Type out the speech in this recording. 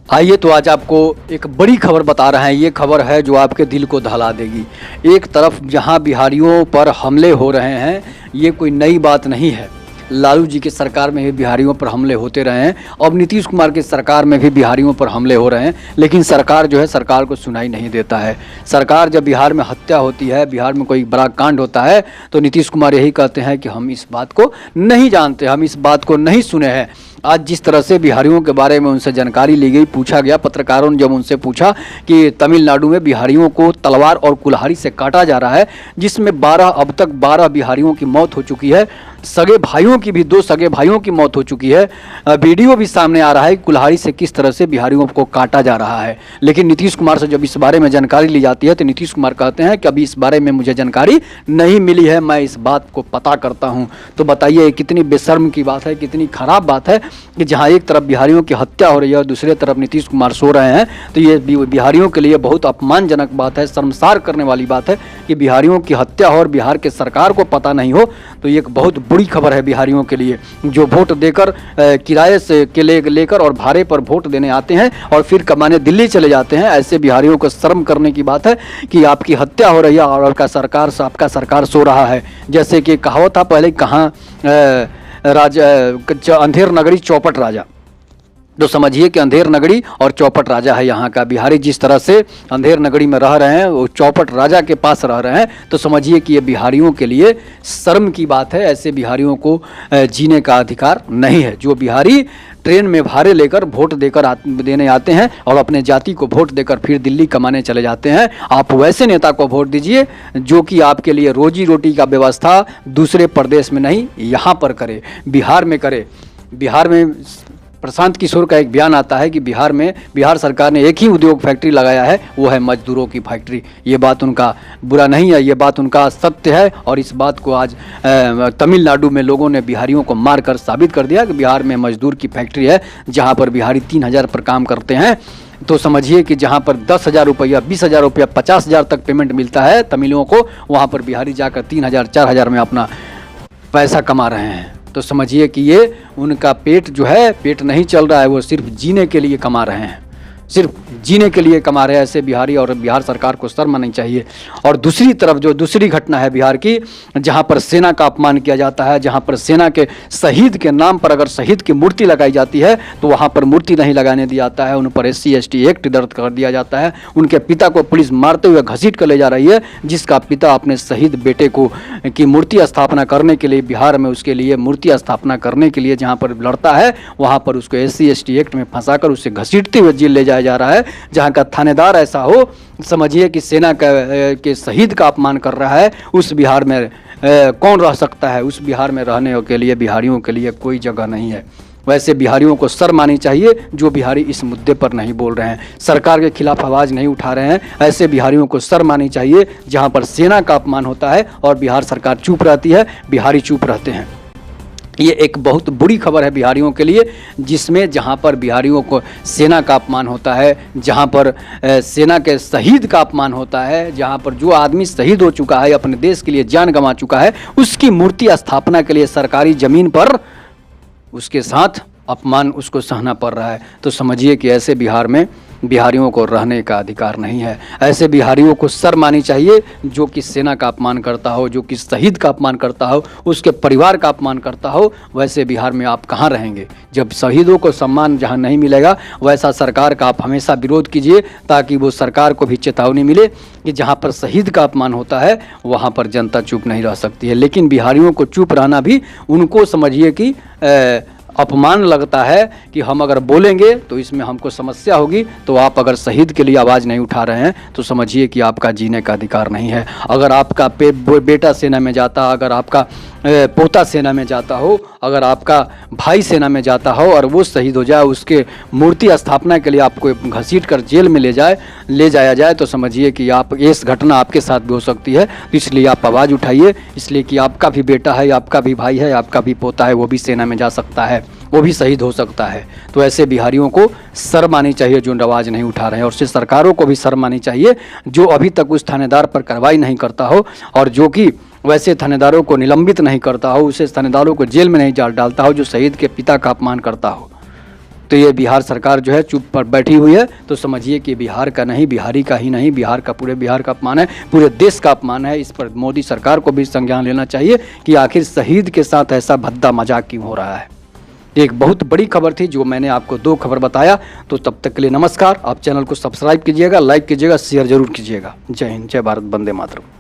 आइए तो आज आपको एक बड़ी खबर बता रहे हैं। ये खबर है जो आपके दिल को दहला देगी। एक तरफ जहां बिहारियों पर हमले हो रहे हैं, ये कोई नई बात नहीं है। लालू जी की सरकार में भी बिहारियों पर हमले होते रहे हैं, अब नीतीश कुमार की सरकार में भी बिहारियों पर हमले हो रहे हैं, लेकिन सरकार जो है सरकार को सुनाई नहीं देता है। सरकार जब बिहार में हत्या होती है, बिहार में कोई बड़ा कांड होता है, तो नीतीश कुमार यही कहते हैं कि हम इस बात को नहीं जानते, हम इस बात को नहीं सुने हैं। आज जिस तरह से बिहारियों के बारे में उनसे जानकारी ली गई, पूछा गया, पत्रकारों ने जब उनसे पूछा कि तमिलनाडु में बिहारियों को तलवार और कुल्हाड़ी से काटा जा रहा है, जिसमें अब तक 12 बिहारियों की मौत हो चुकी है, सगे भाइयों की भी 2 सगे भाइयों की मौत हो चुकी है। वीडियो भी सामने आ रहा है कि कुल्हाड़ी से किस तरह से बिहारियों को काटा जा रहा है। लेकिन नीतीश कुमार से जब इस बारे में जानकारी ली जाती है तो नीतीश कुमार कहते हैं कि अभी इस बारे में मुझे जानकारी नहीं मिली है, मैं इस बात को पता करता हूं। तो बताइए कितनी बेशर्म की बात है, कितनी खराब बात है कि जहां एक तरफ बिहारियों की हत्या हो रही है और दूसरी तरफ नीतीश कुमार सो रहे हैं। तो ये बिहारियों के लिए बहुत अपमानजनक बात है, शर्मसार करने वाली बात है कि बिहारियों की हत्या हो और बिहार के सरकार को पता नहीं हो। तो ये एक बहुत बुरी खबर है बिहारियों के लिए, जो वोट देकर किराए से के लेकर और भाड़े पर वोट देने आते हैं और फिर कमाने दिल्ली चले जाते हैं। ऐसे बिहारियों को शर्म करने की बात है कि आपकी हत्या हो रही है और आपका सरकार सो रहा है। जैसे कि कहावत था पहले, कहाँ राजा अंधेर नगरी चौपट राजा, तो समझिए कि अंधेर नगरी और चौपट राजा है यहाँ का। बिहारी जिस तरह से अंधेर नगरी में रह रहे हैं, वो चौपट राजा के पास रह रहे हैं, तो समझिए कि ये बिहारियों के लिए शर्म की बात है। ऐसे बिहारियों को जीने का अधिकार नहीं है। जो बिहारी ट्रेन में भाड़े लेकर वोट देकर देने आते हैं और अपने जाति को वोट देकर फिर दिल्ली कमाने चले जाते हैं, आप वैसे नेता को वोट दीजिए जो कि आपके लिए रोजी रोटी का व्यवस्था दूसरे प्रदेश में नहीं, यहाँ पर करे, बिहार में करे। बिहार में प्रशांत किशोर का एक बयान आता है कि बिहार सरकार ने एक ही उद्योग फैक्ट्री लगाया है, वो है मजदूरों की फैक्ट्री। ये बात उनका बुरा नहीं है, ये बात उनका सत्य है। और इस बात को आज तमिलनाडु में लोगों ने बिहारियों को मारकर साबित कर दिया कि बिहार में मजदूर की फैक्ट्री है, जहाँ पर बिहारी 3000 पर काम करते हैं। तो समझिए कि जहाँ पर 10,000 रुपया, 20,000 रुपया, 50,000 तक पेमेंट मिलता है तमिलों को, वहाँ पर बिहारी जाकर 3,000, 4,000 में अपना पैसा कमा रहे हैं। तो समझिए कि ये उनका पेट जो है, पेट नहीं चल रहा है, वो सिर्फ जीने के लिए कमा रहे हैं, सिर्फ जीने के लिए कमा रहे हैं ऐसे बिहारी। और बिहार सरकार को शर्म आनी चाहिए। और दूसरी तरफ जो दूसरी घटना है बिहार की, जहां पर सेना का अपमान किया जाता है, जहां पर सेना के शहीद के नाम पर अगर शहीद की मूर्ति लगाई जाती है तो वहां पर मूर्ति नहीं लगाने दिया जाता है, उन पर SC ST एक्ट दर्ज कर दिया जाता है। उनके पिता को पुलिस मारते हुए घसीट कर ले जा रही है, जिसका पिता अपने शहीद बेटे को की मूर्ति स्थापना करने के लिए बिहार में उसके लिए मूर्ति स्थापना करने के लिए जहाँ पर लड़ता है, वहाँ पर उसको SC ST एक्ट में फंसाकर उसे घसीटते हुए जेल ले जाया जा रहा है। जहाँ का थानेदार ऐसा हो, समझिए कि सेना के शहीद का अपमान कर रहा है, उस बिहार में कौन रह सकता है? उस बिहार में रहने के लिए बिहारियों के लिए कोई जगह नहीं है। वैसे बिहारियों को शर्म आनी चाहिए जो बिहारी इस मुद्दे पर नहीं बोल रहे हैं, सरकार के खिलाफ आवाज़ नहीं उठा रहे हैं। ऐसे बिहारियों को शर्म आनी चाहिए जहाँ पर सेना का अपमान होता है और बिहार सरकार चुप रहती है, बिहारी चुप रहते हैं। ये एक बहुत बुरी खबर है बिहारियों के लिए, जिसमें जहां पर बिहारियों को सेना का अपमान होता है, जहां पर सेना के शहीद का अपमान होता है, जहां पर जो आदमी शहीद हो चुका है, अपने देश के लिए जान गंवा चुका है, उसकी मूर्ति स्थापना के लिए सरकारी ज़मीन पर उसके साथ अपमान उसको सहना पड़ रहा है। तो समझिए कि ऐसे बिहार में बिहारियों को रहने का अधिकार नहीं है। ऐसे बिहारियों को शर्म आनी चाहिए जो कि सेना का अपमान करता हो, जो कि शहीद का अपमान करता हो, उसके परिवार का अपमान करता हो। वैसे बिहार में आप कहाँ रहेंगे? जब शहीदों को सम्मान जहाँ नहीं मिलेगा, वैसा सरकार का आप हमेशा विरोध कीजिए, ताकि वो सरकार को भी चेतावनी मिले कि जहाँ पर शहीद का अपमान होता है वहाँ पर जनता चुप नहीं रह सकती है। लेकिन बिहारियों को चुप रहना भी उनको समझिए कि अपमान लगता है कि हम अगर बोलेंगे तो इसमें हमको समस्या होगी। तो आप अगर शहीद के लिए आवाज़ नहीं उठा रहे हैं तो समझिए कि आपका जीने का अधिकार नहीं है। अगर आपका बेटा सेना में जाता, अगर आपका पोता सेना में जाता हो, अगर आपका भाई सेना में जाता हो और वो शहीद हो जाए, उसके मूर्ति स्थापना के लिए आपको घसीट कर जेल में ले जाया जाए, तो समझिए कि आप इस घटना आपके साथ भी हो सकती है। तो इसलिए आप आवाज़ उठाइए, इसलिए कि आपका भी बेटा है, आपका भी भाई है, आपका भी पोता है, वो भी सेना में जा सकता है, वो भी शहीद हो सकता है। तो ऐसे बिहारियों को शर्म आनी चाहिए जो आवाज़ नहीं उठा रहे हैं, और उससे सरकारों को भी शर्म आनी चाहिए जो अभी तक उस थानेदार पर कार्रवाई नहीं करता हो, और जो कि वैसे थानेदारों को निलंबित नहीं करता हो, उसे थानेदारों को जेल में नहीं डालता हो जो शहीद के पिता का अपमान करता हो। तो ये बिहार सरकार जो है चुप पर बैठी हुई है, तो समझिए कि बिहार का नहीं, बिहारी का ही नहीं, बिहार का, पूरे बिहार का अपमान है, पूरे देश का अपमान है। इस पर मोदी सरकार को भी संज्ञान लेना चाहिए कि आखिर शहीद के साथ ऐसा भद्दा मजाक क्यों हो रहा है। एक बहुत बड़ी खबर थी जो मैंने आपको 2 खबर बताया। तो तब तक के लिए नमस्कार। आप चैनल को सब्सक्राइब कीजिएगा, लाइक कीजिएगा, शेयर जरूर कीजिएगा। जय हिंद, जय भारत, वंदे मातरम।